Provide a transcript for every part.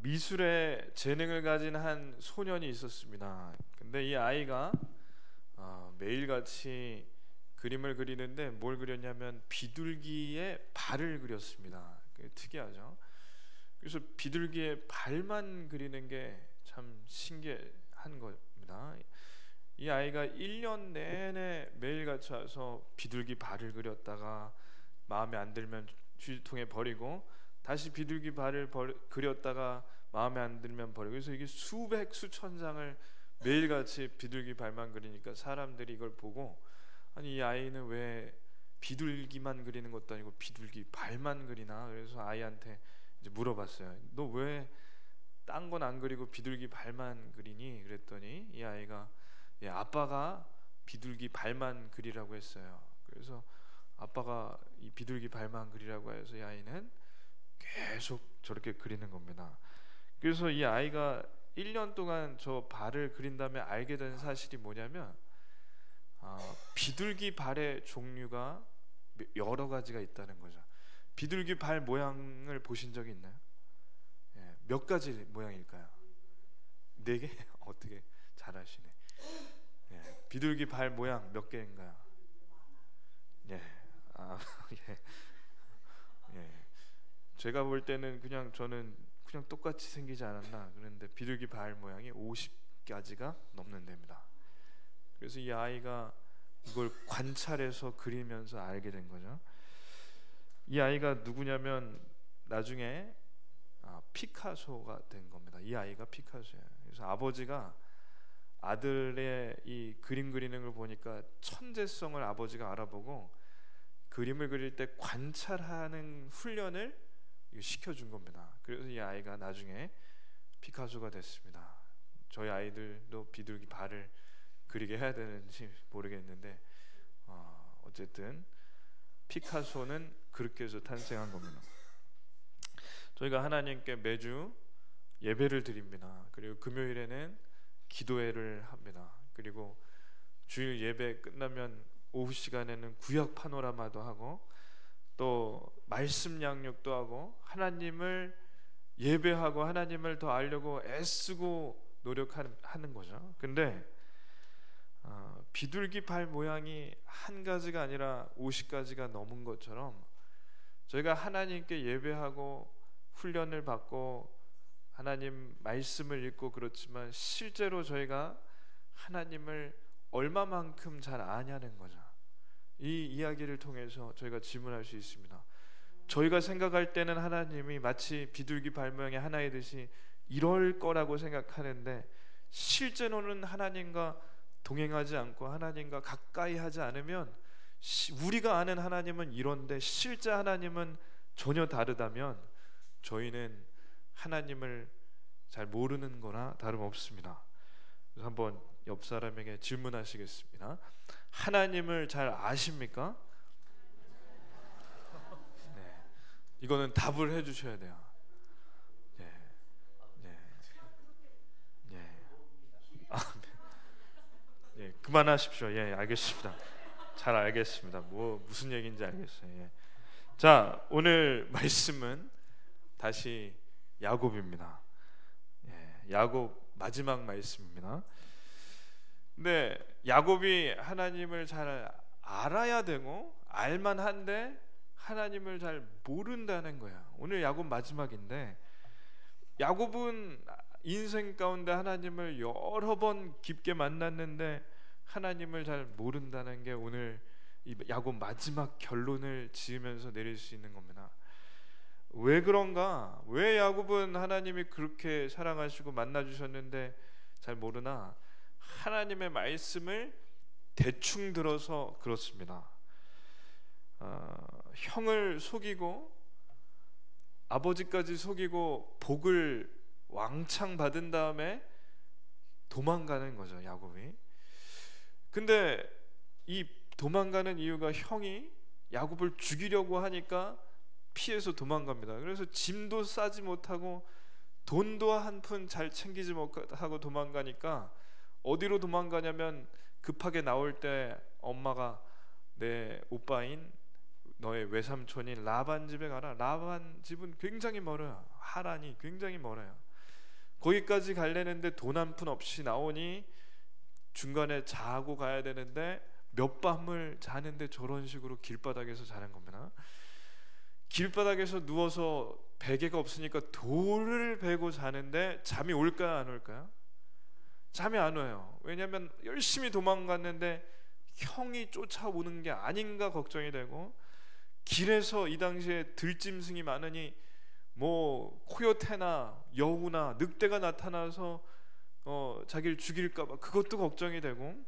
미술에 재능을 가진 한 소년이 있었습니다. 근데 이 아이가 매일같이 그림을 그리는데 뭘 그렸냐면 비둘기의 발을 그렸습니다. 특이하죠. 그래서 비둘기의 발만 그리는 게 참 신기한 겁니다. 이 아이가 1년 내내 매일같이 와서 비둘기 발을 그렸다가 마음에 안 들면 휴지통에 버리고 다시 비둘기 발을 그렸다가 마음에 안 들면 버리고, 그래서 이게 수백 수천 장을 매일같이 비둘기 발만 그리니까 사람들이 이걸 보고, 아니 이 아이는 왜 비둘기만 그리는 것도 아니고 비둘기 발만 그리나. 그래서 아이한테 이제 물어봤어요. 너 왜 딴 건 안 그리고 비둘기 발만 그리니? 그랬더니 이 아이가 아빠가 비둘기 발만 그리라고 했어요. 그래서 아빠가 이 비둘기 발만 그리라고 해서 이 아이는 계속 저렇게 그리는 겁니다. 그래서 이 아이가 1년 동안 저 발을 그린 다음에 알게 된 사실이 뭐냐면 비둘기 발의 종류가 여러 가지가 있다는 거죠. 비둘기 발 모양을 보신 적이 있나요? 몇 가지 모양일까요? 4개? 어떻게 잘 아시네. 비둘기 발 모양 몇 개인가요? 예. 제가 볼 때는 저는 그냥 똑같이 생기지 않았나. 그런데 비둘기 발 모양이 50가지가 넘는답니다. 그래서 이 아이가 이걸 관찰해서 그리면서 알게 된 거죠. 이 아이가 누구냐면 나중에 피카소가 된 겁니다. 이 아이가 피카소예요. 그래서 아버지가 아들의 이 그림 그리는 걸 보니까 천재성을 아버지가 알아보고 그림을 그릴 때 관찰하는 훈련을 시켜준 겁니다. 그래서 이 아이가 나중에 피카소가 됐습니다. 저희 아이들도 비둘기 발을 그리게 해야 되는지 모르겠는데 어쨌든 피카소는 그렇게 해서 탄생한 겁니다. 저희가 하나님께 매주 예배를 드립니다. 그리고 금요일에는 기도회를 합니다. 그리고 주일 예배 끝나면 오후 시간에는 구약 파노라마도 하고 또 말씀 양육도 하고 하나님을 예배하고 하나님을 더 알려고 애쓰고 노력하는 거죠. 근데 비둘기 발 모양이 한 가지가 아니라 50가지가 넘은 것처럼 저희가 하나님께 예배하고 훈련을 받고 하나님 말씀을 읽고 그렇지만 실제로 저희가 하나님을 얼마만큼 잘 아냐는 거죠. 이 이야기를 통해서 저희가 질문할 수 있습니다. 저희가 생각할 때는 하나님이 마치 비둘기 발 모양의 하나의 듯이 이럴 거라고 생각하는데 실제로는 하나님과 동행하지 않고 하나님과 가까이 하지 않으면 우리가 아는 하나님은 이런데 실제 하나님은 전혀 다르다면 저희는 하나님을 잘 모르는 거나 다름없습니다. 그래서 한번 옆 사람에게 질문하시겠습니다. 하나님을 잘 아십니까? 네. 이거는 답을 해주셔야 돼요. 네. 네. 네. 네. 그만하십시오. 예, 알겠습니다. 잘 알겠습니다. 무슨 얘기인지 알겠어요. 예. 자, 오늘 말씀은 다시 야곱입니다. 야곱 마지막 말씀입니다. 근데 야곱이 하나님을 잘 알아야 되고 알만한데 하나님을 잘 모른다는 거야. 오늘 야곱 마지막인데 야곱은 인생 가운데 하나님을 여러 번 깊게 만났는데 하나님을 잘 모른다는 게 오늘 이 야곱 마지막 결론을 지으면서 내릴 수 있는 겁니다. 왜 그런가? 왜 야곱은 하나님이 그렇게 사랑하시고 만나주셨는데 잘 모르나? 하나님의 말씀을 대충 들어서 그렇습니다. 형을 속이고 아버지까지 속이고 복을 왕창 받은 다음에 도망가는 거죠, 야곱이. 근데 이 도망가는 이유가 형이 야곱을 죽이려고 하니까 피해서 도망갑니다. 그래서 짐도 싸지 못하고 돈도 한 푼 잘 챙기지 못하고 도망가니까 어디로 도망가냐면 급하게 나올 때 엄마가 내 오빠인 너의 외삼촌인 라반 집에 가라. 라반 집은 굉장히 멀어요. 하란이 굉장히 멀어요. 거기까지 가려는데 돈 한 푼 없이 나오니 중간에 자고 가야 되는데 몇 밤을 자는데 저런 식으로 길바닥에서 자는 겁니다. 길바닥에서 누워서 베개가 없으니까 돌을 베고 자는데 잠이 올까요, 안 올까요? 잠이 안 와요. 왜냐하면 열심히 도망갔는데 형이 쫓아오는 게 아닌가 걱정이 되고, 길에서 이 당시에 들짐승이 많으니 뭐 코요테나 여우나 늑대가 나타나서 자기를 죽일까봐 그것도 걱정이 되고,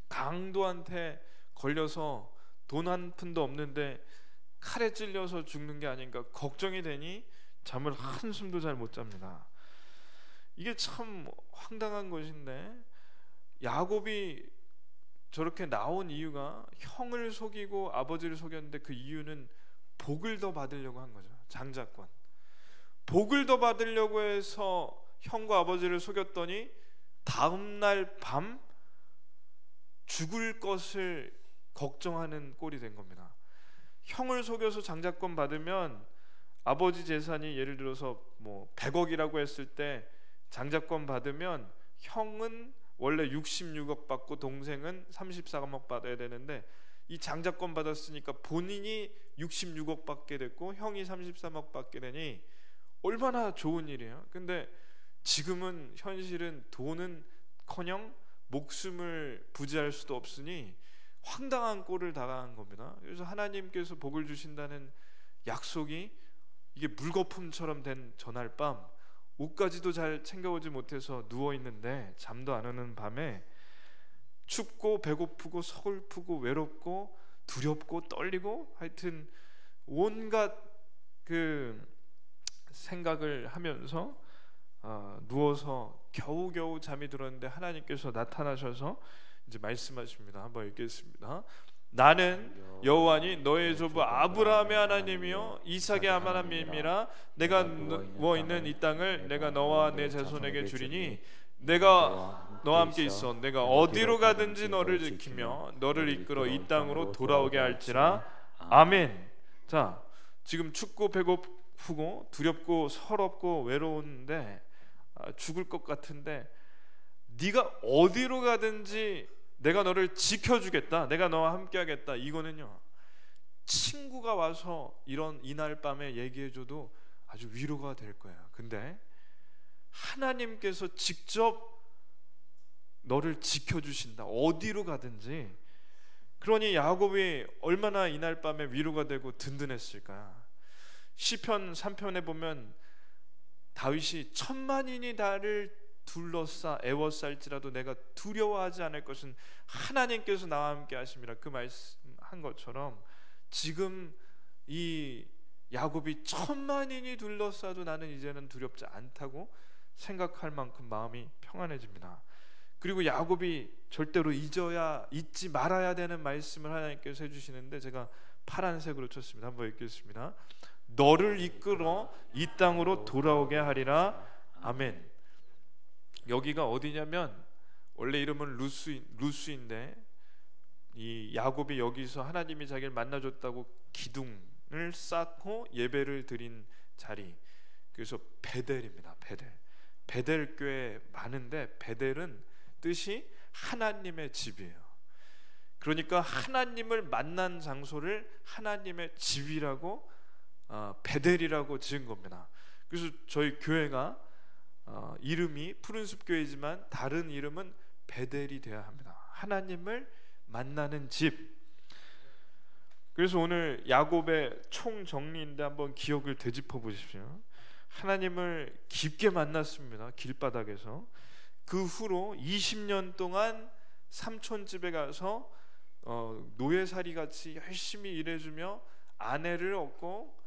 강도한테 걸려서 돈 한 푼도 없는데 칼에 찔려서 죽는 게 아닌가 걱정이 되니 잠을 한숨도 잘 못 잡니다. 이게 참 황당한 것인데, 야곱이 저렇게 나온 이유가 형을 속이고 아버지를 속였는데 그 이유는 복을 더 받으려고 한 거죠. 장자권 복을 더 받으려고 해서 형과 아버지를 속였더니 다음날 밤 죽을 것을 걱정하는 꼴이 된 겁니다. 형을 속여서 장자권 받으면 아버지 재산이 예를 들어서 뭐 100억이라고 했을 때 장자권 받으면 형은 원래 66억 받고 동생은 34억 받아야 되는데, 이 장자권 받았으니까 본인이 66억 받게 됐고 형이 33억 받게 되니 얼마나 좋은 일이에요. 근데 지금은 현실은 돈은커녕 목숨을 부지할 수도 없으니 황당한 꼴을 당한 겁니다. 그래서 하나님께서 복을 주신다는 약속이 이게 물거품처럼 된 전날 밤, 옷까지도 잘 챙겨오지 못해서 누워있는데 잠도 안 오는 밤에 춥고 배고프고 서글프고 외롭고 두렵고 떨리고 하여튼 온갖 그 생각을 하면서 누워서 겨우겨우 잠이 들었는데 하나님께서 나타나셔서 이제 말씀하십니다. 한번 읽겠습니다. 나는 여호와니 너의 조부 아브라함의 하나님이요 이삭의 하나님이라. 내가 누워 있는 이 땅을 내가 너와 내 자손에게 주리니 내가 너와 함께 있어 내가 어디로 가든지 너를 지키며 너를 이끌어 이 땅으로 돌아오게 할지라. 아멘. 자, 지금 춥고 배고프고 두렵고 서럽고 외로운데 죽을 것 같은데, 네가 어디로 가든지 내가 너를 지켜주겠다, 내가 너와 함께하겠다, 이거는요 친구가 와서 이런 이날 밤에 얘기해줘도 아주 위로가 될 거예요. 근데 하나님께서 직접 너를 지켜주신다, 어디로 가든지. 그러니 야곱이 얼마나 이날 밤에 위로가 되고 든든했을까. 시편 3편에 보면 다윗이 천만인이 나를 둘러싸 애워쌀지라도 내가 두려워하지 않을 것은 하나님께서 나와 함께 하심이라, 그 말씀한 것처럼 지금 이 야곱이 천만인이 둘러싸도 나는 이제는 두렵지 않다고 생각할 만큼 마음이 평안해집니다. 그리고 야곱이 절대로 잊지 말아야 되는 말씀을 하나님께서 해주시는데, 제가 파란색으로 쳤습니다. 한번 읽겠습니다. 너를 이끌어 이 땅으로 돌아오게 하리라. 아멘. 여기가 어디냐면 원래 이름은 루스인데, 이 야곱이 여기서 하나님이 자기를 만나줬다고 기둥을 쌓고 예배를 드린 자리, 그래서 베델입니다. 베델 교회 많은데 베델은 뜻이 하나님의 집이에요. 그러니까 하나님을 만난 장소를 하나님의 집이라고 베델이라고 지은 겁니다. 그래서 저희 교회가 이름이 푸른숲 교회지만 다른 이름은 베델이 되어야 합니다. 하나님을 만나는 집. 그래서 오늘 야곱의 총정리인데 한번 기억을 되짚어 보십시오. 하나님을 깊게 만났습니다. 길바닥에서. 그 후로 20년 동안 삼촌 집에 가서 노예살이 같이 열심히 일해주며 아내를 얻고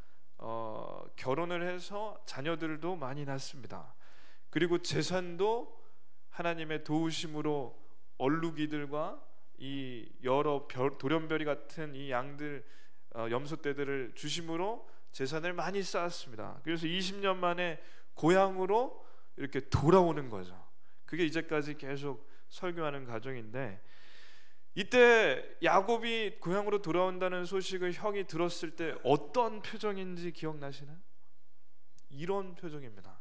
결혼을 해서 자녀들도 많이 낳습니다. 그리고 재산도 하나님의 도우심으로 얼룩이들과 이 여러 돌연별이 같은 이 양들, 염소떼들을 주심으로 재산을 많이 쌓았습니다. 그래서 20년 만에 고향으로 이렇게 돌아오는 거죠. 그게 이제까지 계속 설교하는 과정인데, 이때 야곱이 고향으로 돌아온다는 소식을 형이 들었을 때 어떤 표정인지 기억나시나요? 이런 표정입니다.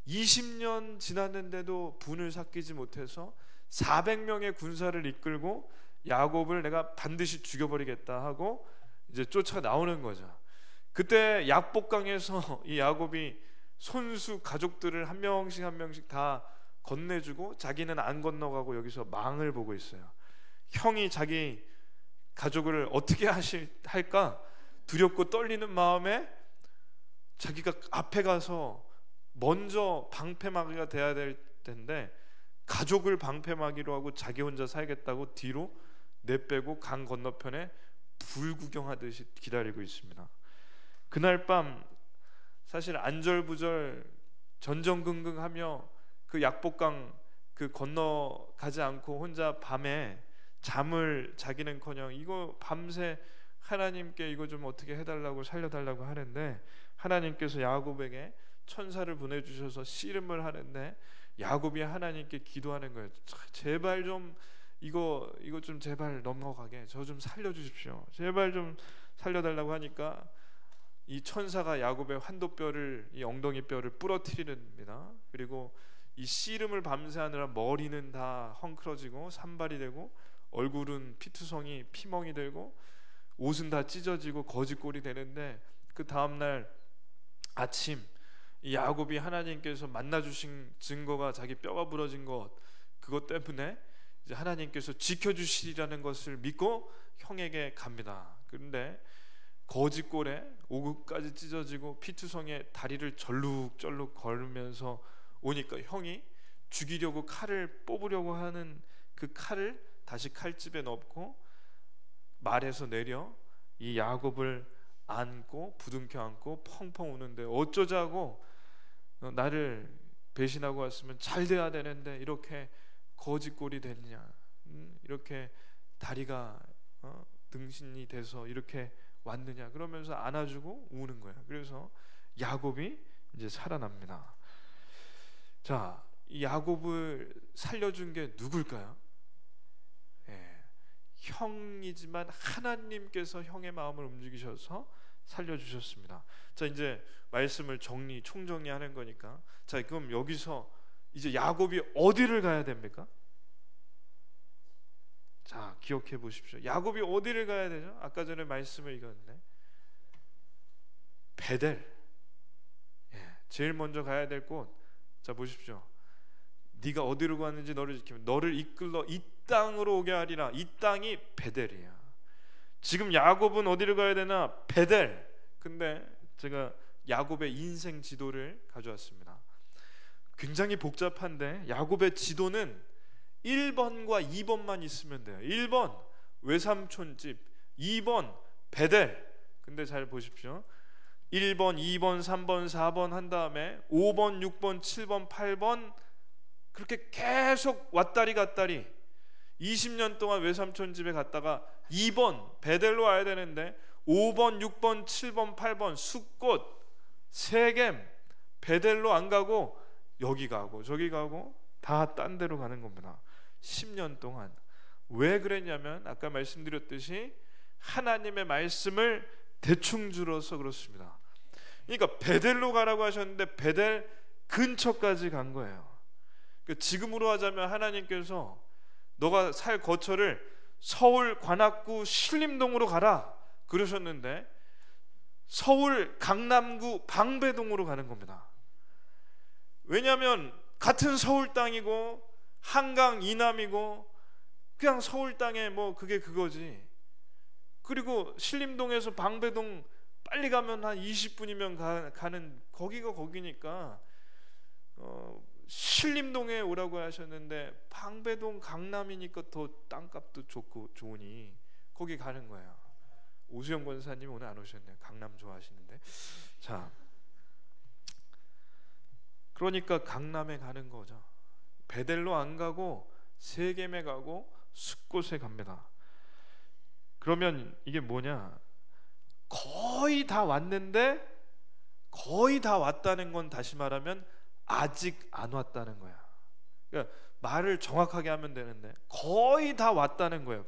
20년 지났는데도 분을 삭히지 못해서 400명의 군사를 이끌고 야곱을 내가 반드시 죽여버리겠다 하고 이제 쫓아 나오는 거죠. 그때 약복강에서 이 야곱이 손수 가족들을 한 명씩 한 명씩 다 건네주고 자기는 안 건너가고 여기서 망을 보고 있어요. 형이 자기 가족을 어떻게 할까 두렵고 떨리는 마음에 자기가 앞에 가서 먼저 방패막이가 돼야 될 텐데 가족을 방패막이로 하고 자기 혼자 살겠다고 뒤로 내빼고 강 건너편에 불구경하듯이 기다리고 있습니다. 그날 밤 사실 안절부절 전전긍긍하며 그 약복강 그 건너가지 않고 혼자 밤에 잠을 자기는커녕 이거 밤새 하나님께 이거 좀 어떻게 해달라고 살려달라고 하는데 하나님께서 야곱에게 천사를 보내주셔서 씨름을 하는데 야곱이 하나님께 기도하는 거예요. 제발 좀 이거 좀 제발 넘어가게 저 좀 살려주십시오. 제발 좀 살려달라고 하니까 이 천사가 야곱의 환도뼈를 이 엉덩이 뼈를 부러뜨리는입니다. 그리고 이 씨름을 밤새 하느라 머리는 다 헝클어지고 산발이 되고 얼굴은 피투성이 피멍이 되고 옷은 다 찢어지고 거지꼴이 되는데 그 다음날 아침 이 야곱이 하나님께서 만나주신 증거가 자기 뼈가 부러진 것 그것 때문에 이제 하나님께서 지켜주시리라는 것을 믿고 형에게 갑니다. 그런데 거지꼴에 오금까지 찢어지고 피투성에 다리를 절룩절룩 걸으면서 오니까 형이 죽이려고 칼을 뽑으려고 하는 그 칼을 다시 칼집에 넣고 말에서 내려 이 야곱을 안고 부둥켜 안고 펑펑 우는데 어쩌자고 나를 배신하고 왔으면 잘 돼야 되는데 이렇게 거지꼴이 됐냐 이렇게 다리가 등신이 돼서 이렇게 왔느냐 그러면서 안아주고 우는 거야. 그래서 야곱이 이제 살아납니다. 자, 이 야곱을 살려준 게 누굴까요? 형이지만 하나님께서 형의 마음을 움직이셔서 살려주셨습니다. 자, 이제 말씀을 총정리하는 거니까 자, 그럼 여기서 이제 야곱이 어디를 가야 됩니까? 자, 기억해 보십시오. 야곱이 어디를 가야 되죠? 아까 전에 말씀을 읽었는데 베델. 제일 먼저 가야 될 곳. 자, 보십시오. 네가 어디로 가는지 너를 지키면 너를 이끌러 이 땅으로 오게 하리라. 이 땅이 베델이야. 지금 야곱은 어디로 가야 되나? 베델. 근데 제가 야곱의 인생 지도를 가져왔습니다. 굉장히 복잡한데 야곱의 지도는 1번과 2번만 있으면 돼요. 1번 외삼촌 집, 2번 베델. 근데 잘 보십시오. 1번, 2번, 3번, 4번 한 다음에 5번, 6번, 7번, 8번 그렇게 계속 왔다리 갔다리 20년 동안 외삼촌 집에 갔다가 2번 베델로 와야 되는데 5번, 6번, 7번, 8번 숫꽃, 세겜, 베델로 안 가고 여기 가고 저기 가고 다 딴 데로 가는 겁니다. 10년 동안. 왜 그랬냐면 아까 말씀드렸듯이 하나님의 말씀을 대충 줄어서 그렇습니다. 그러니까 베델로 가라고 하셨는데 베델 근처까지 간 거예요. 그러니까 지금으로 하자면 하나님께서 너가 살 거처를 서울 관악구 신림동으로 가라 그러셨는데 서울 강남구 방배동으로 가는 겁니다. 왜냐하면 같은 서울 땅이고 한강 이남이고 그냥 서울 땅에 뭐 그게 그거지. 그리고 신림동에서 방배동 빨리 가면 한 20분이면 가는 거기가 거기니까 신림동에 오라고 하셨는데 방배동 강남이니까 더 땅값도 좋고 좋으니 거기 가는 거예요. 오수영 권사님 오늘 안 오셨네요. 강남 좋아하시는데. 자, 그러니까 강남에 가는 거죠. 베델로 안 가고 세겜에 가고 숫곳에 갑니다. 그러면 이게 뭐냐? 거의 다 왔는데 거의 다 왔다는 건 다시 말하면 아직 안 왔다는 거야. 그러니까 말을 정확하게 하면 되는데 거의 다 왔다는 거예요.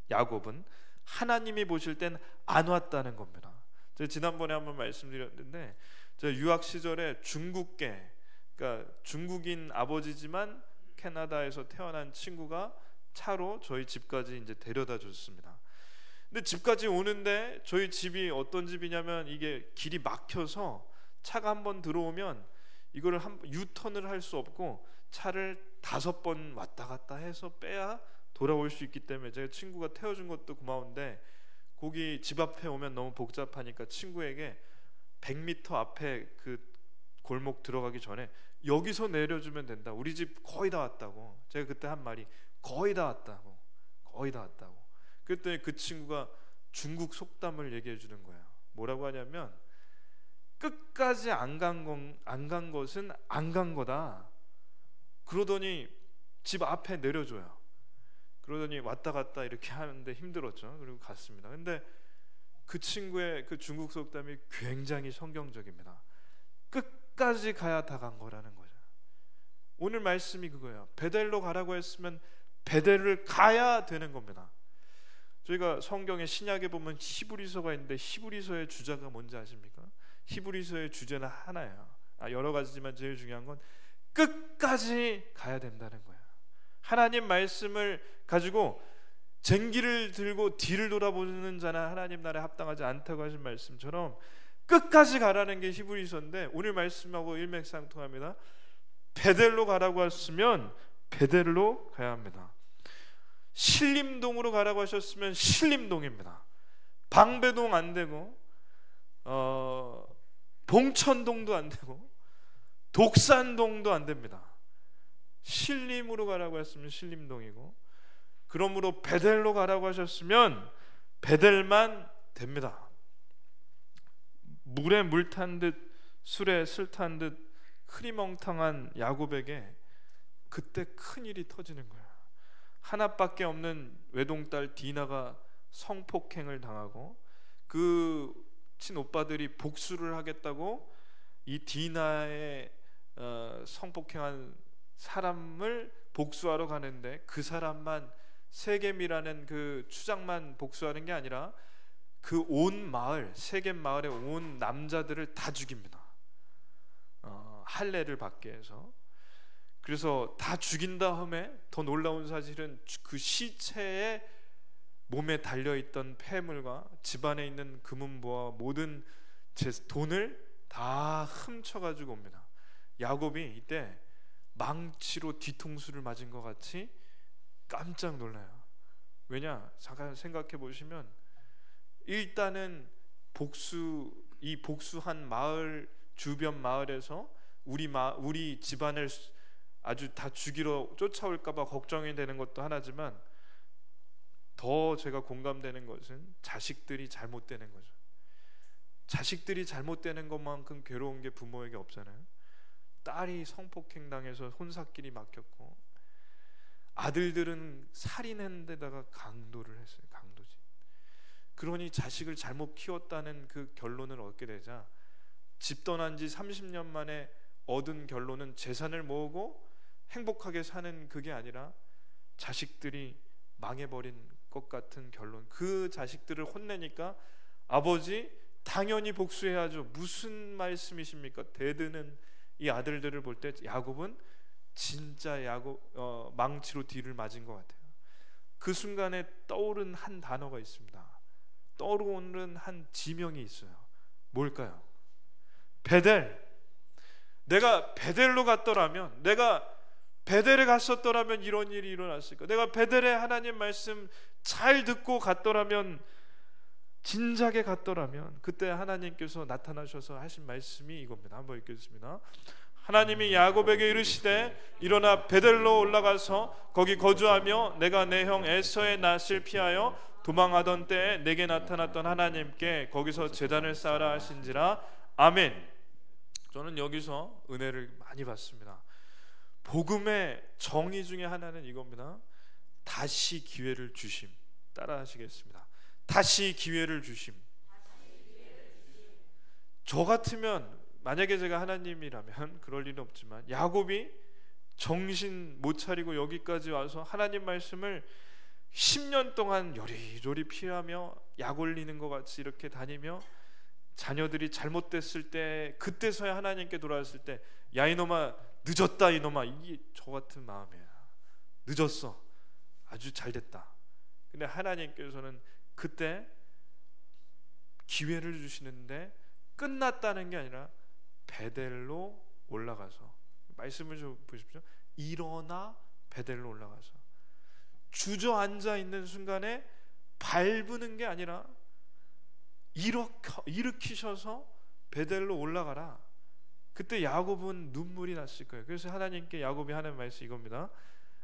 야곱은 하나님이 보실 땐 안 왔다는 겁니다. 제가 지난번에 한번 말씀드렸는데 제가 유학 시절에 중국계 그러니까 중국인 아버지지만 캐나다에서 태어난 친구가 차로 저희 집까지 이제 데려다 줬습니다. 근데 집까지 오는데 저희 집이 어떤 집이냐면 이게 길이 막혀서 차가 한번 들어오면 이거를 유턴을 할 수 없고 차를 5번 왔다 갔다 해서 빼야 돌아올 수 있기 때문에 제가 친구가 태워준 것도 고마운데 거기 집 앞에 오면 너무 복잡하니까 친구에게 100m 앞에 그 골목 들어가기 전에 여기서 내려주면 된다. 우리 집 거의 다 왔다고. 제가 그때 한 말이 거의 다 왔다고. 거의 다 왔다고. 그랬더니 그 친구가 중국 속담을 얘기해 주는 거야. 뭐라고 하냐면 끝까지 안 간 것은 안 간 거다. 그러더니 집 앞에 내려줘요. 그러더니 왔다 갔다 이렇게 하는데 힘들었죠. 그리고 갔습니다. 근데 그 친구의 그 중국 속담이 굉장히 성경적입니다. 끝까지 가야 다 간 거라는 거죠. 오늘 말씀이 그거예요. 베델로 가라고 했으면 베델을 가야 되는 겁니다. 저희가 성경의 신약에 보면 히브리서가 있는데 히브리서의 주제가 뭔지 아십니까? 히브리서의 주제는 하나예요. 여러 가지지만 제일 중요한 건 끝까지 가야 된다는 거예요. 하나님 말씀을 가지고 쟁기를 들고 뒤를 돌아보는 자는 하나님 나라에 합당하지 않다고 하신 말씀처럼 끝까지 가라는 게 히브리서인데 오늘 말씀하고 일맥상통합니다. 베델로 가라고 했으면 베델로 가야 합니다. 신림동으로 가라고 하셨으면 신림동입니다. 방배동 안 되고 봉천동도 안 되고 독산동도 안 됩니다. 신림으로 가라고 했으면 신림동이고 그러므로 베델로 가라고 하셨으면 베델만 됩니다. 물에 물 탄 듯 술에 술 탄 듯 흐리멍텅한 야곱에게 그때 큰일이 터지는 거야. 하나밖에 없는 외동딸 디나가 성폭행을 당하고 그 친오빠들이 복수를 하겠다고 이 디나의 성폭행한 사람을 복수하러 가는데 그 사람만 세겜이라는 그 추장만 복수하는 게 아니라 그 온 마을 세겜 마을의 온 남자들을 다 죽입니다. 할례를 받게 해서. 그래서 다 죽인 다음에 더 놀라운 사실은 그 시체에 몸에 달려있던 폐물과 집안에 있는 금은보와 모든 돈을 다 훔쳐가지고 옵니다. 야곱이 이때 망치로 뒤통수를 맞은 것 같이 깜짝 놀라요. 왜냐? 잠깐 생각해 보시면 일단은 이 복수한 마을 주변 마을에서 우리 집안을 아주 다 죽이러 쫓아올까봐 걱정이 되는 것도 하나지만 더 제가 공감되는 것은 자식들이 잘못되는 거죠. 자식들이 잘못되는 것만큼 괴로운 게 부모에게 없잖아요. 딸이 성폭행 당해서 혼사길이 막혔고 아들들은 살인한 데다가 강도를 했어요. 강도지. 그러니 자식을 잘못 키웠다는 그 결론을 얻게 되자 집 떠난 지 30년 만에 얻은 결론은 재산을 모으고 행복하게 사는 그게 아니라 자식들이 망해버린 것 같은 결론. 그 자식들을 혼내니까 아버지 당연히 복수해야죠. 무슨 말씀이십니까? 대드는 이 아들들을 볼 때 야곱은 진짜 망치로 뒤를 맞은 것 같아요. 그 순간에 떠오른 한 단어가 있습니다. 떠오르는 한 지명이 있어요. 뭘까요? 베델. 내가 베델로 갔더라면, 내가 베델에 갔었더라면 이런 일이 일어났을까? 내가 베델에 하나님 말씀 잘 듣고 갔더라면, 진작에 갔더라면, 그때 하나님께서 나타나셔서 하신 말씀이 이겁니다. 한번 읽겠습니다. 하나님이 야곱에게 이르시되 일어나 베델로 올라가서 거기 거주하며 내가 내 형 에서의 낯을 피하여 도망하던 때에 내게 나타났던 하나님께 거기서 제단을 쌓으라 하신지라. 아멘. 저는 여기서 은혜를 많이 받습니다. 복음의 정의 중에 하나는 이겁니다. 다시 기회를 주심. 따라 하시겠습니다. 다시 기회를 주심. 저 같으면 만약에 제가 하나님이라면 그럴 일은 없지만 야곱이 정신 못 차리고 여기까지 와서 하나님 말씀을 10년 동안 요리조리 피하며 약 올리는 것 같이 이렇게 다니며 자녀들이 잘못됐을 때 그때서야 하나님께 돌아왔을 때 야 이놈아 늦었다 이놈아, 이게 저 같은 마음이에요. 늦었어, 아주 잘 됐다. 근데 하나님께서는 그때 기회를 주시는데 끝났다는 게 아니라 베델로 올라가서, 말씀을 좀 보십시오. 일어나 베델로 올라가서 주저앉아 있는 순간에 밟는 게 아니라 일으키셔서 베델로 올라가라. 그때 야곱은 눈물이 났을 거예요. 그래서 하나님께 야곱이 하는 말씀이 이겁니다.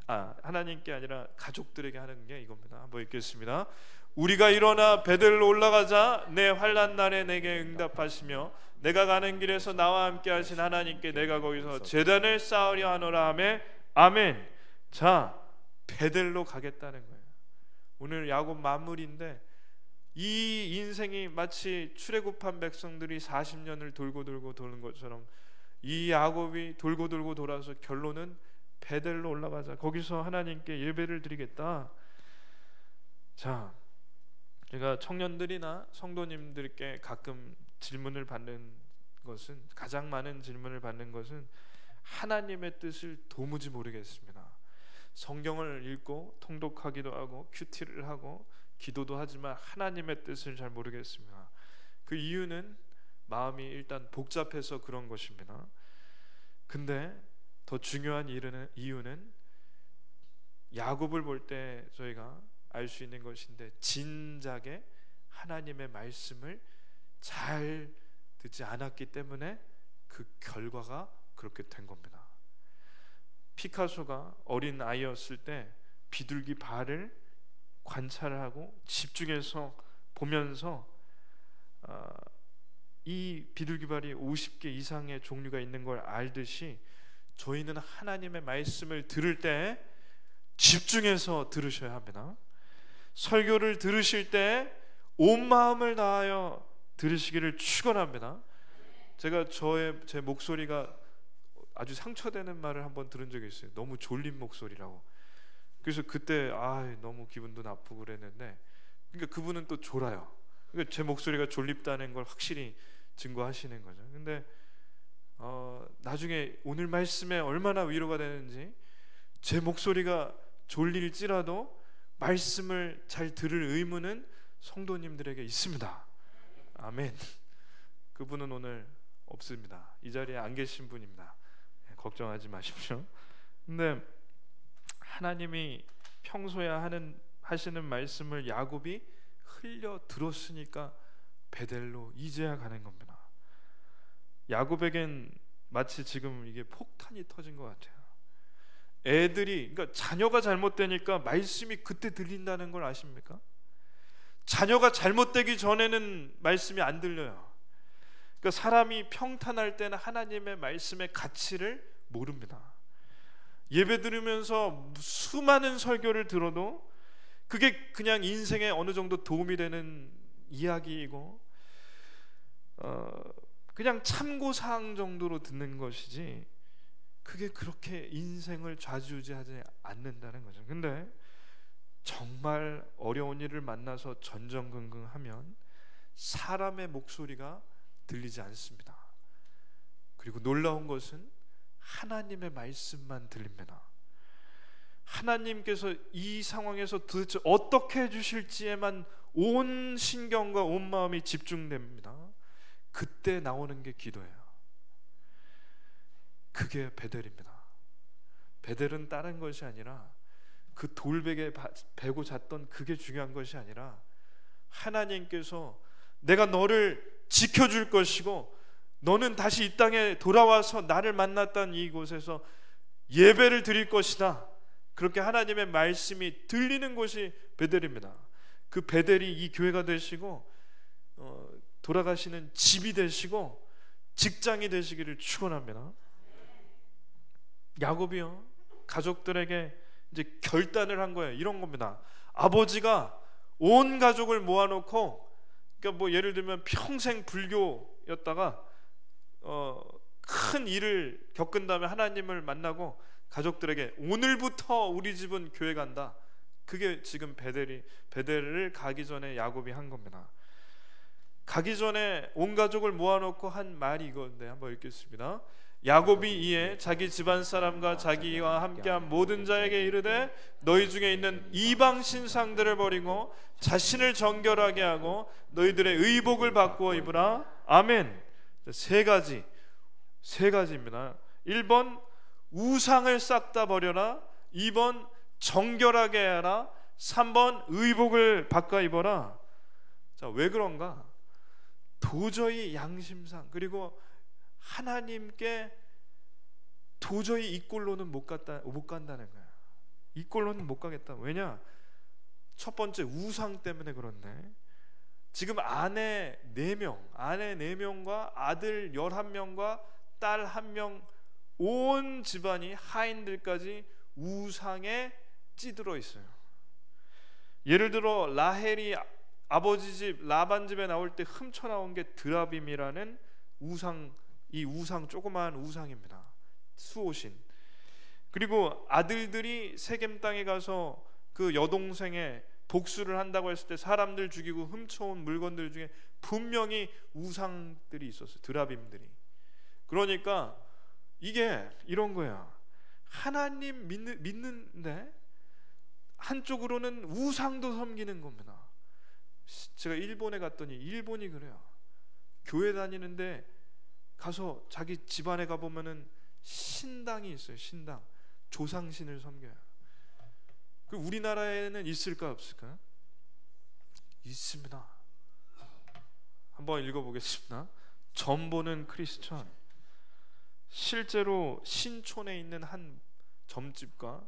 하나님께 아니라 가족들에게 하는 게 이겁니다. 한번 읽겠습니다. 우리가 일어나 베델로 올라가자. 내 환난 날에 내게 응답하시며 내가 가는 길에서 나와 함께 하신 하나님께 내가 거기서 제단을 쌓으려 하노라 하매 아멘. 자, 베델로 가겠다는 거예요. 오늘 야곱 마무리인데, 이 인생이 마치 출애굽한 백성들이 40년을 돌고 도는 것처럼 이 야곱이 돌고 돌아서 결론은 베델로 올라가자. 거기서 하나님께 예배를 드리겠다. 자, 제가 청년들이나 성도님들께 가끔 질문을 받는 것은, 가장 많은 질문을 받는 것은 하나님의 뜻을 도무지 모르겠습니다. 성경을 읽고 통독하기도 하고 큐티를 하고 기도도 하지만 하나님의 뜻을 잘 모르겠습니다. 그 이유는 마음이 일단 복잡해서 그런 것입니다. 근데 더 중요한 이유는 야곱을 볼 때 저희가 알 수 있는 것인데, 진작에 하나님의 말씀을 잘 듣지 않았기 때문에 그 결과가 그렇게 된 겁니다. 피카소가 어린 아이였을 때 비둘기 발을 관찰을 하고 집중해서 보면서 이 비둘기 발이 50개 이상의 종류가 있는 걸 알듯이, 저희는 하나님의 말씀을 들을 때 집중해서 들으셔야 합니다. 설교를 들으실 때 온 마음을 다하여 들으시기를 축원합니다. 제가 제 목소리가 아주 상처되는 말을 한번 들은 적이 있어요. 너무 졸린 목소리라고. 그래서 그때 너무 기분도 나쁘고 그랬는데, 그러니까 그분은 또 졸아요. 그러니까 제 목소리가 졸립다는 걸 확실히 증거하시는 거죠. 근데 나중에 오늘 말씀에 얼마나 위로가 되는지, 제 목소리가 졸릴지라도 말씀을 잘 들을 의무는 성도님들에게 있습니다. 아멘. 그분은 오늘 없습니다. 이 자리에 안 계신 분입니다. 걱정하지 마십시오. 근데 하나님이 평소에 하시는 말씀을 야곱이 흘려 들었으니까 베델로 이제야 가는 겁니다. 야곱에겐 마치 지금 이게 폭탄이 터진 것 같아요. 그러니까 자녀가 잘못되니까 말씀이 그때 들린다는 걸 아십니까? 자녀가 잘못되기 전에는 말씀이 안 들려요. 그러니까 사람이 평탄할 때는 하나님의 말씀의 가치를 모릅니다. 예배 들으면서 수많은 설교를 들어도 그게 그냥 인생에 어느 정도 도움이 되는 이야기이고 그냥 참고사항 정도로 듣는 것이지, 그게 그렇게 인생을 좌지우지하지 않는다는 거죠. 근데 정말 어려운 일을 만나서 전전긍긍하면 사람의 목소리가 들리지 않습니다. 그리고 놀라운 것은 하나님의 말씀만 들립니다. 하나님께서 이 상황에서 도대체 어떻게 해주실지에만 온 신경과 온 마음이 집중됩니다. 그때 나오는 게 기도예요. 그게 베델입니다. 베델은 다른 것이 아니라 그 돌베개 베고 잤던 그게 중요한 것이 아니라, 하나님께서 내가 너를 지켜줄 것이고 너는 다시 이 땅에 돌아와서 나를 만났던 이곳에서 예배를 드릴 것이다. 그렇게 하나님의 말씀이 들리는 곳이 베델입니다. 그 베델이 이 교회가 되시고 돌아가시는 집이 되시고 직장이 되시기를 축원합니다. 야곱이요, 가족들에게 이제 결단을 한 거예요. 이런 겁니다. 아버지가 온 가족을 모아놓고, 그러니까 뭐 예를 들면 평생 불교였다가 큰 일을 겪은 다음에 하나님을 만나고 가족들에게 오늘부터 우리 집은 교회 간다. 그게 지금 베델을 가기 전에 야곱이 한 겁니다. 가기 전에 온 가족을 모아놓고 한 말이 이건데 한번 읽겠습니다. 야곱이 이에 자기 집안 사람과 자기와 함께한 모든 자에게 이르되 너희 중에 있는 이방 신상들을 버리고 자신을 정결하게 하고 너희들의 의복을 바꾸어 입으라. 아멘. 세 가지입니다. 1번 우상을 싹 다 버려라. 2번 정결하게 해라. 3번 의복을 바꿔 입어라. 자, 왜 그런가? 도저히 양심상, 그리고 하나님께 도저히 이 꼴로는 못 간다는 거야. 이 꼴로는 못 가겠다. 왜냐? 첫 번째 우상 때문에 그런데 지금 아내 4명과 아들 11명과 딸 1명, 온 집안이 하인들까지 우상에 찌들어 있어요. 예를 들어 라헬이 아버지 집 라반 집에 나올 때 훔쳐 나온 게 드라빔이라는 우상, 조그마한 우상입니다. 수호신. 그리고 아들들이 세겜 땅에 가서 그 여동생의 복수를 한다고 했을 때 사람들 죽이고 훔쳐온 물건들 중에 분명히 우상들이 있었어요. 드라빔들이. 그러니까 이게 이런 거야. 하나님 믿는데 한쪽으로는 우상도 섬기는 겁니다. 제가 일본에 갔더니 일본이 그래요. 교회 다니는데 가서 자기 집안에 가보면은 신당이 있어요. 신당. 조상신을 섬겨요. 그 우리나라에는 있을까 없을까? 있습니다. 한번 읽어보겠습니다. 점보는 크리스천. 실제로 신촌에 있는 한 점집과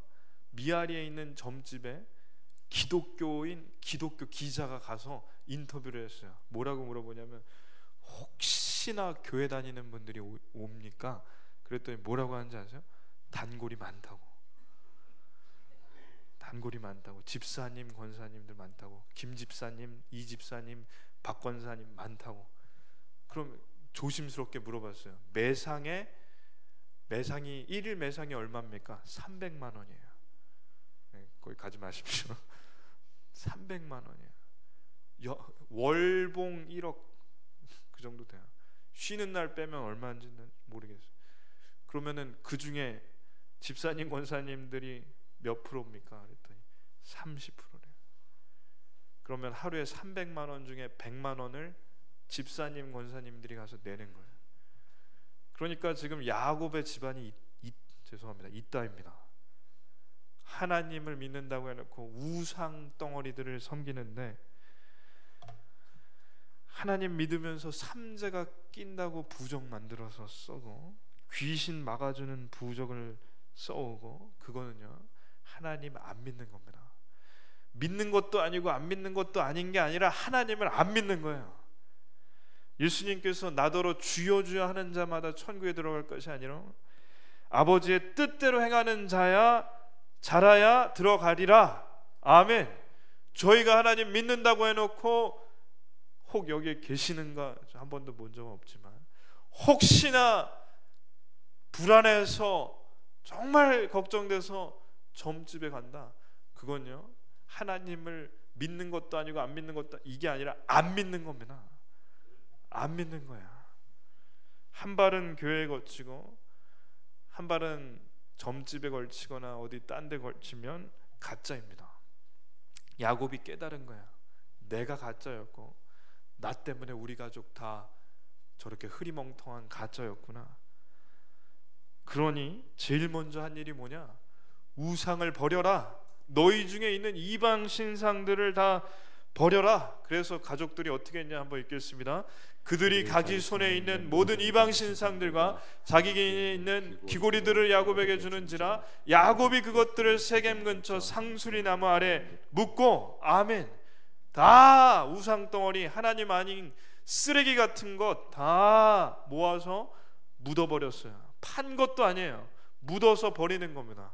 미아리에 있는 점집에 기독교 기자가 가서 인터뷰를 했어요. 뭐라고 물어보냐면 혹시나 교회 다니는 분들이 옵니까? 그랬더니 뭐라고 하는지 아세요? 단골이 많다고. 집사님, 권사님들 많다고. 김 집사님, 이 집사님, 박 권사님 많다고. 그럼 조심스럽게 물어봤어요. 일일 매상이 얼마입니까? 300만 원이에요. 네, 거기 가지 마십시오. 300만 원이에요. 월봉 1억 그 정도 돼요. 쉬는 날 빼면 얼마인지는 모르겠어요. 그러면은 그 중에 집사님, 권사님들이 몇 프로입니까? 그랬더니 30%래요. 그러면 하루에 300만 원 중에 100만 원을 집사님, 권사님들이 가서 내는 거예요. 그러니까 지금 야곱의 집안이 이따입니다. 하나님을 믿는다고 해놓고 우상 덩어리들을 섬기는데, 하나님 믿으면서 삼재가 낀다고 부적 만들어서 써고, 귀신 막아주는 부적을 써오고, 그거는요 하나님 안 믿는 겁니다. 믿는 것도 아니고 안 믿는 것도 아닌 게 아니라 하나님을 안 믿는 거예요. 예수님께서 나더러 주여 주여 하는 자마다 천국에 들어갈 것이 아니라 아버지의 뜻대로 행하는 자라야 들어가리라. 아멘. 저희가 하나님 믿는다고 해놓고 혹 여기에 계시는가 한 번도 본 적은 없지만 혹시나 불안해서 정말 걱정돼서 점집에 간다. 그건요 하나님을 믿는 것도 아니고 안 믿는 것도 이게 아니라 안 믿는 겁니다. 안 믿는 거야. 한 발은 교회에 걸치고 한 발은 점집에 걸치거나 어디 딴 데 걸치면 가짜입니다. 야곱이 깨달은 거야. 내가 가짜였고 나 때문에 우리 가족 다 저렇게 흐리멍텅한 가짜였구나. 그러니 제일 먼저 한 일이 뭐냐? 우상을 버려라. 너희 중에 있는 이방 신상들을 다 버려라. 그래서 가족들이 어떻게 했냐 한번 읽겠습니다. 그들이 자기 손에 있는 모든 이방 신상들과 자기에게 있는 귀고리들을 야곱에게 주는지라 야곱이 그것들을 세겜 근처 상수리 나무 아래 묻고, 아멘. 다 우상 덩어리, 하나님 아닌 쓰레기 같은 것 다 모아서 묻어버렸어요. 판 것도 아니에요. 묻어서 버리는 겁니다.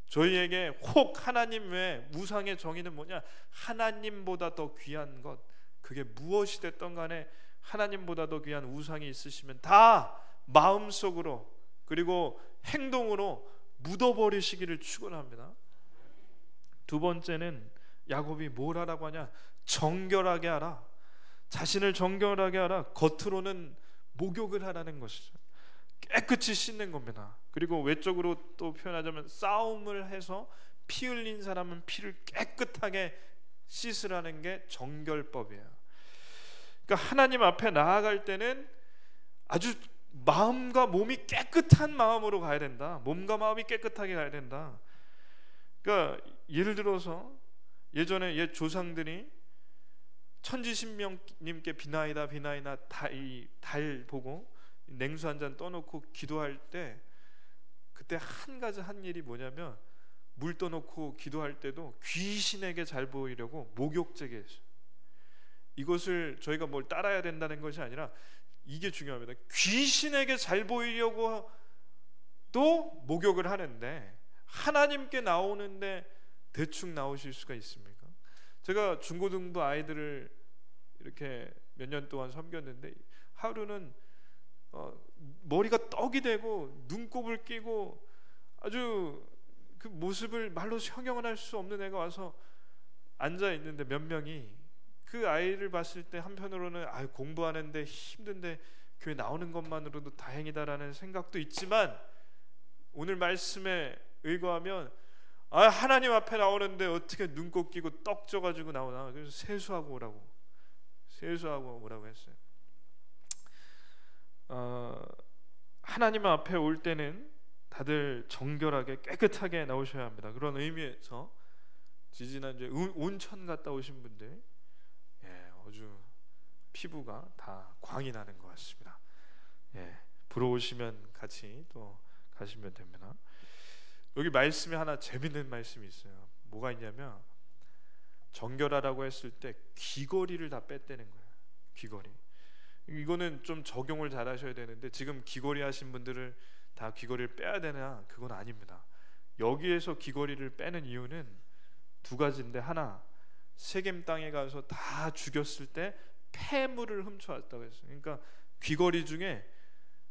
저희에게 혹 하나님 외에 우상의 정의는 뭐냐? 하나님보다 더 귀한 것, 그게 무엇이 됐던 간에 하나님보다 더 귀한 우상이 있으시면 다 마음속으로 그리고 행동으로 묻어버리시기를 축원합니다. 두 번째는 야곱이 뭘 하라고 하냐? 정결하게 하라. 자신을 정결하게 하라. 겉으로는 목욕을 하라는 것이죠. 깨끗이 씻는 겁니다. 그리고 외적으로 또 표현하자면 싸움을 해서 피 흘린 사람은 피를 깨끗하게 씻으라는 게 정결법이에요. 그러니까 하나님 앞에 나아갈 때는 아주 마음과 몸이 깨끗한 마음으로 가야 된다. 몸과 마음이 깨끗하게 가야 된다. 그러니까 예를 들어서 예전에 옛 조상들이 천지신명님께 비나이다 비나이다 달 보고 냉수 한 잔 떠놓고 기도할 때 그때 한 가지 한 일이 뭐냐면 물 떠놓고 기도할 때도 귀신에게 잘 보이려고 목욕제게 했어요. 이것을 저희가 뭘 따라야 된다는 것이 아니라 이게 중요합니다. 귀신에게 잘 보이려고 또 목욕을 하는데 하나님께 나오는데 대충 나오실 수가 있습니까? 제가 중고등부 아이들을 이렇게 몇 년 동안 섬겼는데 하루는 머리가 떡이 되고 눈곱을 끼고 아주 그 모습을 말로 형용을 할 수 없는 애가 와서 앉아 있는데 몇 명이 그 아이를 봤을 때 한편으로는 공부하는데 힘든데 교회 나오는 것만으로도 다행이다라는 생각도 있지만 오늘 말씀에 의거하면 하나님 앞에 나오는데 어떻게 눈곱 끼고 떡 쪄가지고 나오나. 그래서 세수하고 오라고 했어요. 하나님 앞에 올 때는 다들 정결하게 깨끗하게 나오셔야 합니다. 그런 의미에서 지지난주에 온천 갔다 오신 분들 아주 피부가 다 광이 나는 것 같습니다. 부러우시면 같이 또 가시면 됩니다. 여기 말씀에 하나 재밌는 말씀이 있어요. 뭐가 있냐면 정결하라고 했을 때 귀걸이를 다 뺐다는 거예요. 귀걸이. 이거는 좀 적용을 잘 하셔야 되는데 지금 귀걸이 하신 분들을 다 귀걸이를 빼야 되나? 그건 아닙니다. 여기에서 귀걸이를 빼는 이유는 두 가지인데, 하나, 세겜 땅에 가서 다 죽였을 때 폐물을 훔쳐왔다고 했어요. 그러니까 귀걸이 중에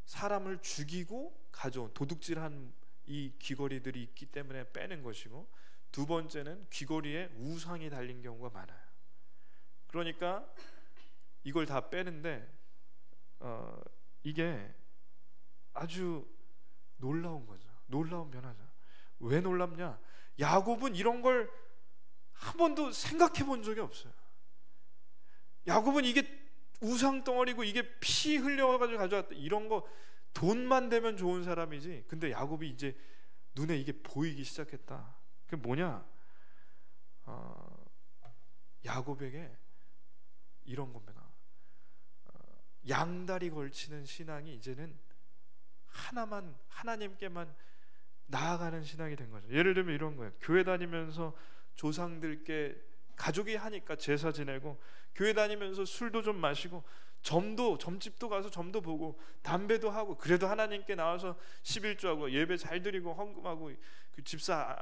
사람을 죽이고 가져온 도둑질한 이 귀걸이들이 있기 때문에 빼는 것이고, 두 번째는 귀걸이에 우상이 달린 경우가 많아요. 그러니까 이걸 다 빼는데 이게 아주 놀라운 거죠. 놀라운 변화죠. 왜 놀랍냐? 야곱은 이런 걸 한 번도 생각해 본 적이 없어요. 야곱은 이게 우상 덩어리고 이게 피 흘려가지고 가져왔다, 이런 거 돈만 되면 좋은 사람이지. 근데 야곱이 이제 눈에 이게 보이기 시작했다. 그게 뭐냐? 야곱에게 이런 겁니다. 양다리 걸치는 신앙이 이제는 하나만, 하나님께만 나아가는 신앙이 된 거죠. 예를 들면 이런 거예요. 교회 다니면서 조상들께 가족이 하니까 제사 지내고, 교회 다니면서 술도 좀 마시고, 점집도 가서 점도 보고, 담배도 하고, 그래도 하나님께 나와서 11조하고 예배 잘 드리고 헌금하고, 그 집사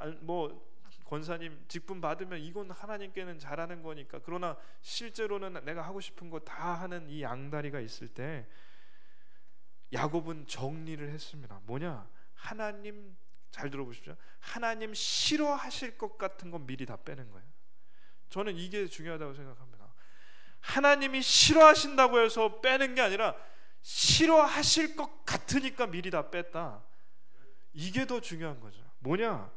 권사님 직분 받으면 이건 하나님께는 잘하는 거니까. 그러나 실제로는 내가 하고 싶은 거 다 하는 이 양다리가 있을 때 야곱은 정리를 했습니다. 뭐냐? 하나님, 잘 들어보십시오. 하나님 싫어하실 것 같은 건 미리 다 빼는 거예요. 저는 이게 중요하다고 생각합니다. 하나님이 싫어하신다고 해서 빼는 게 아니라 싫어하실 것 같으니까 미리 다 뺐다. 이게 더 중요한 거죠. 뭐냐?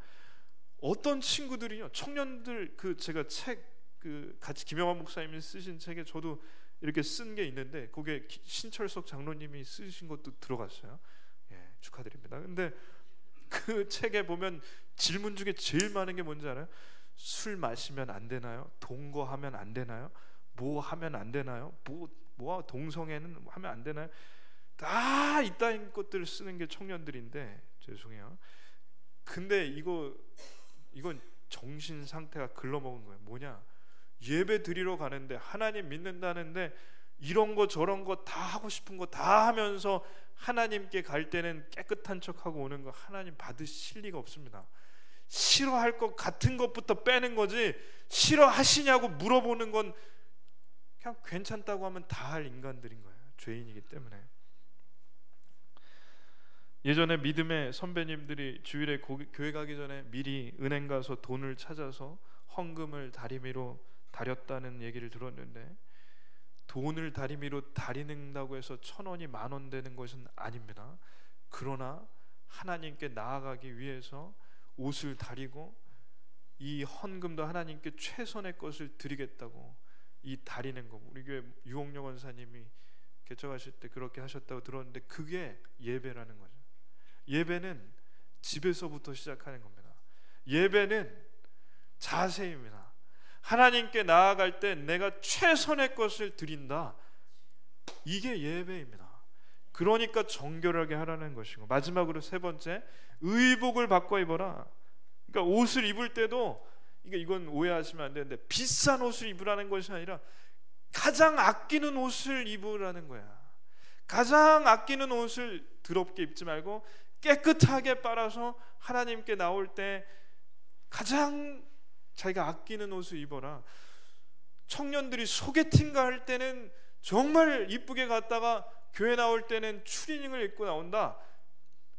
어떤 친구들이요, 청년들, 제가 책 같이 김영환 목사님이 쓰신 책에 저도 이렇게 쓴 게 있는데, 거기에 신철석 장로님이 쓰신 것도 들어갔어요. 축하드립니다. 근데 그 책에 보면 질문 중에 제일 많은 게 뭔지 알아요? 술 마시면 안 되나요? 동거하면 안 되나요? 뭐 하면 안 되나요? 뭐 동성애는 하면 안 되나요? 다 이따인 것들을 쓰는 게 청년들인데, 죄송해요. 근데 이건 정신 상태가 글러먹은 거예요. 뭐냐? 예배 드리러 가는데, 하나님 믿는다는데 이런 거 저런 거 다 하고 싶은 거 다 하면서 하나님께 갈 때는 깨끗한 척하고 오는 거 하나님 받으실 리가 없습니다. 싫어할 것 같은 것부터 빼는 거지, 싫어하시냐고 물어보는 건 그냥 괜찮다고 하면 다 할 인간들인 거예요. 죄인이기 때문에. 예전에 믿음의 선배님들이 주일에 교회 가기 전에 미리 은행 가서 돈을 찾아서 헌금을 다리미로 다렸다는 얘기를 들었는데, 돈을 다리미로 다린다고 해서 1,000원이 10,000원 되는 것은 아닙니다. 그러나 하나님께 나아가기 위해서 옷을 다리고 이 헌금도 하나님께 최선의 것을 드리겠다고 이 다리는 거, 우리 교회 유홍영 원사님이 개척하실 때 그렇게 하셨다고 들었는데, 그게 예배라는 거죠. 예배는 집에서부터 시작하는 겁니다. 예배는 자세입니다. 하나님께 나아갈 때 내가 최선의 것을 드린다, 이게 예배입니다. 그러니까 정결하게 하라는 것이고, 마지막으로 세 번째, 의복을 바꿔 입어라. 그러니까 옷을 입을 때도, 이건 오해하시면 안 되는데, 비싼 옷을 입으라는 것이 아니라 가장 아끼는 옷을 입으라는 거야. 가장 아끼는 옷을 더럽게 입지 말고 깨끗하게 빨아서 하나님께 나올 때 가장 자기가 아끼는 옷을 입어라. 청년들이 소개팅가 할 때는 정말 이쁘게 갔다가 교회 나올 때는 추리닝을 입고 나온다.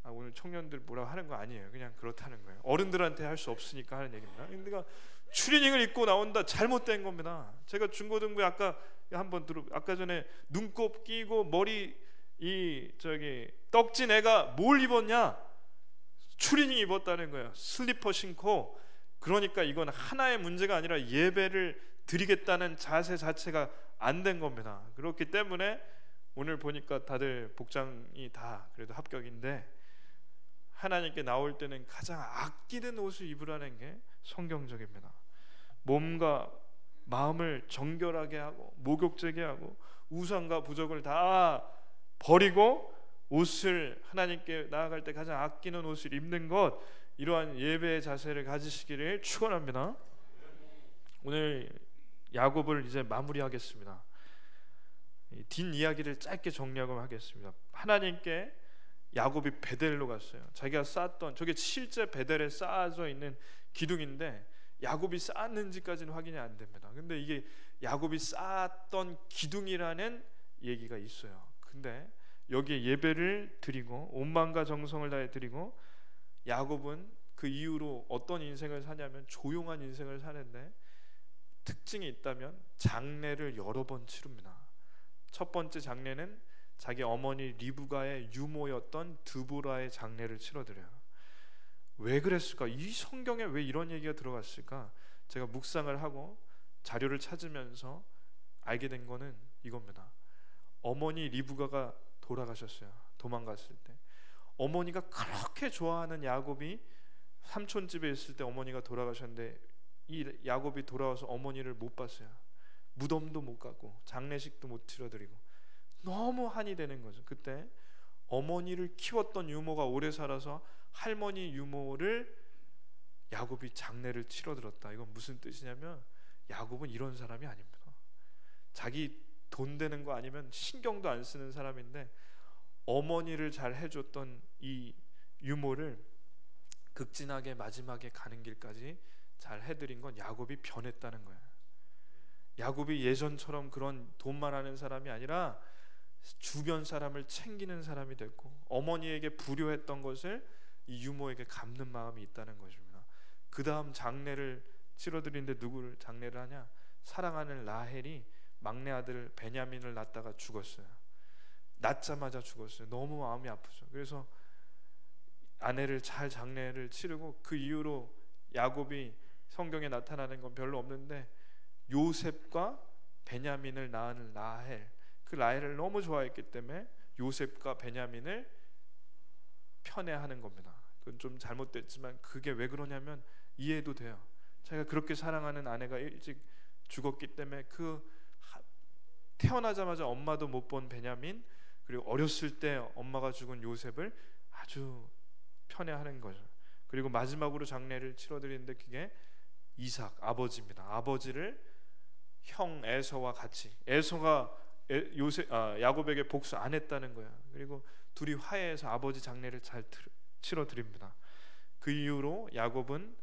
오늘 청년들 뭐라고 하는 거 아니에요. 그냥 그렇다는 거예요. 어른들한테 할 수 없으니까 하는 얘기입니다. 그러니까 추리닝을 입고 나온다, 잘못된 겁니다. 제가 중고등부에 아까 전에 눈곱 끼고 머리 떡진 애가 뭘 입었냐? 추리닝 입었다는 거예요. 슬리퍼 신고. 그러니까 이건 하나의 문제가 아니라 예배를 드리겠다는 자세 자체가 안 된 겁니다. 그렇기 때문에 오늘 보니까 다들 복장이 다 그래도 합격인데, 하나님께 나올 때는 가장 아끼는 옷을 입으라는 게 성경적입니다. 몸과 마음을 정결하게 하고 목욕제게 하고 우상과 부적을 다 버리고 옷을, 하나님께 나아갈 때 가장 아끼는 옷을 입는 것, 이러한 예배의 자세를 가지시기를 축원합니다. 오늘 야곱을 이제 마무리하겠습니다. 뒷 이야기를 짧게 정리하고 하겠습니다. 하나님께 야곱이 베델로 갔어요. 자기가 쌓았던, 저게 실제 베델에 쌓아져 있는 기둥인데 야곱이 쌓았는지까지는 확인이 안 됩니다. 근데 이게 야곱이 쌓았던 기둥이라는 얘기가 있어요. 근데 여기에 예배를 드리고 온 마음과 정성을 다해 드리고, 야곱은 그 이후로 어떤 인생을 사냐면 조용한 인생을 사는데, 특징이 있다면 장례를 여러 번 치릅니다. 첫 번째 장례는 자기 어머니 리브가의 유모였던 드보라의 장례를 치러드려요. 왜 그랬을까? 이 성경에 왜 이런 얘기가 들어갔을까? 제가 묵상을 하고 자료를 찾으면서 알게 된 거는 이겁니다. 어머니 리브가가 돌아가셨어요. 도망갔을 때 어머니가 그렇게 좋아하는 야곱이 삼촌 집에 있을 때 어머니가 돌아가셨는데, 이 야곱이 돌아와서 어머니를 못 봤어요. 무덤도 못 가고 장례식도 못 치러드리고 너무 한이 되는 거죠. 그때 어머니를 키웠던 유모가 오래 살아서 할머니 유모를 야곱이 장례를 치러들었다. 이건 무슨 뜻이냐면 야곱은 이런 사람이 아닙니다. 자기 돈 되는 거 아니면 신경도 안 쓰는 사람인데, 어머니를 잘 해줬던 이 유모를 극진하게 마지막에 가는 길까지 잘 해드린 건 야곱이 변했다는 거예요. 야곱이 예전처럼 그런 돈만 하는 사람이 아니라 주변 사람을 챙기는 사람이 됐고, 어머니에게 불효했던 것을 이 유모에게 갚는 마음이 있다는 것입니다. 그 다음 장례를 치러드리는데 누구를 장례를 하냐? 사랑하는 라헬이 막내 아들 베냐민을 낳다가 죽었어요. 낳자마자 죽었어요. 너무 마음이 아프죠. 그래서 아내를 잘 장례를 치르고, 그 이후로 야곱이 성경에 나타나는 건 별로 없는데 요셉과 베냐민을 낳은 라헬, 그 라헬을 너무 좋아했기 때문에 요셉과 베냐민을 편애하는 겁니다. 그건 좀 잘못됐지만 그게 왜 그러냐면 이해도 돼요. 자기가 그렇게 사랑하는 아내가 일찍 죽었기 때문에 태어나자마자 엄마도 못 본 베냐민, 그리고 어렸을 때 엄마가 죽은 요셉을 아주 편애하는 거죠. 그리고 마지막으로 장례를 치러드리는데 그게 이삭, 아버지입니다. 아버지를 형 에서와 같이, 에서가 야곱에게 복수 안 했다는 거야. 그리고 둘이 화해해서 아버지 장례를 잘 치러드립니다. 그 이후로 야곱은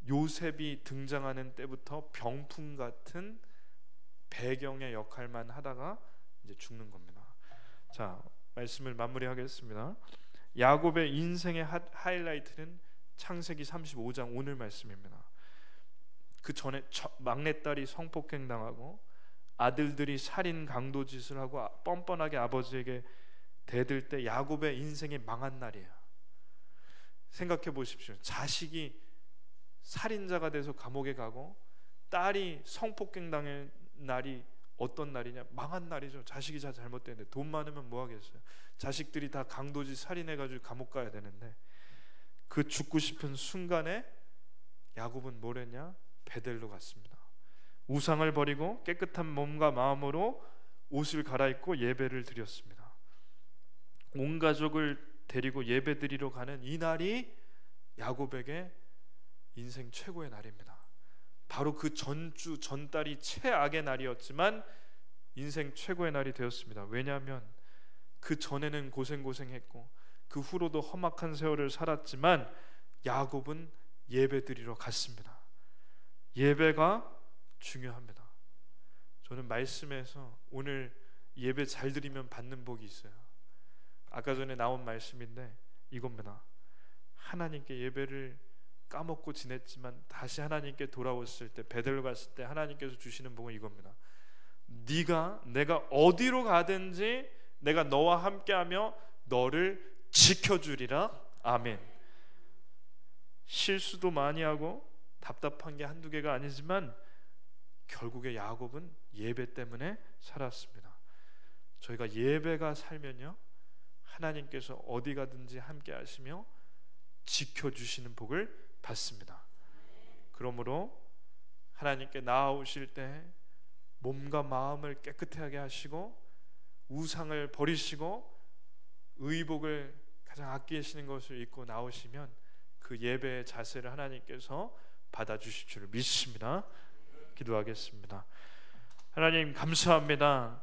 요셉이 등장하는 때부터 병풍 같은 배경의 역할만 하다가 이제 죽는 겁니다. 자, 말씀을 마무리하겠습니다. 야곱의 인생의 하이라이트는 창세기 35장 오늘 말씀입니다. 그 전에 막내딸이 성폭행 당하고 아들들이 살인 강도짓을 하고 뻔뻔하게 아버지에게 대들 때 야곱의 인생이 망한 날이에요. 생각해 보십시오. 자식이 살인자가 돼서 감옥에 가고 딸이 성폭행 당한 날이 어떤 날이냐? 망한 날이죠. 자식이 다 잘못됐는데 돈 많으면 뭐 하겠어요? 자식들이 다 강도짓 살인해가지고 감옥 가야 되는데 그 죽고 싶은 순간에 야곱은 뭘 했냐? 베델로 갔습니다. 우상을 버리고 깨끗한 몸과 마음으로 옷을 갈아입고 예배를 드렸습니다. 온 가족을 데리고 예배 드리러 가는 이 날이 야곱에게 인생 최고의 날입니다. 바로 그 전주 전달이 최악의 날이었지만 인생 최고의 날이 되었습니다. 왜냐하면 그 전에는 고생했고 그 후로도 험악한 세월을 살았지만 야곱은 예배 드리러 갔습니다. 예배가 중요합니다. 저는 말씀에서 오늘 예배 잘 드리면 받는 복이 있어요. 아까 전에 나온 말씀인데 이겁니다. 하나님께 예배를 까먹고 지냈지만 다시 하나님께 돌아왔을 때, 베델로 갔을 때 하나님께서 주시는 복은 이겁니다. 내가 어디로 가든지 내가 너와 함께하며 너를 지켜주리라. 아멘. 실수도 많이 하고 답답한 게 한두 개가 아니지만 결국에 야곱은 예배 때문에 살았습니다. 저희가 예배가 살면요, 하나님께서 어디 가든지 함께 하시며 지켜주시는 복을 받습니다. 그러므로 하나님께 나아오실 때 몸과 마음을 깨끗하게 하시고 우상을 버리시고 의복을 가장 아끼시는 것을 입고 나오시면 그 예배의 자세를 하나님께서 받아주실 줄 믿습니다. 기도하겠습니다. 하나님 감사합니다.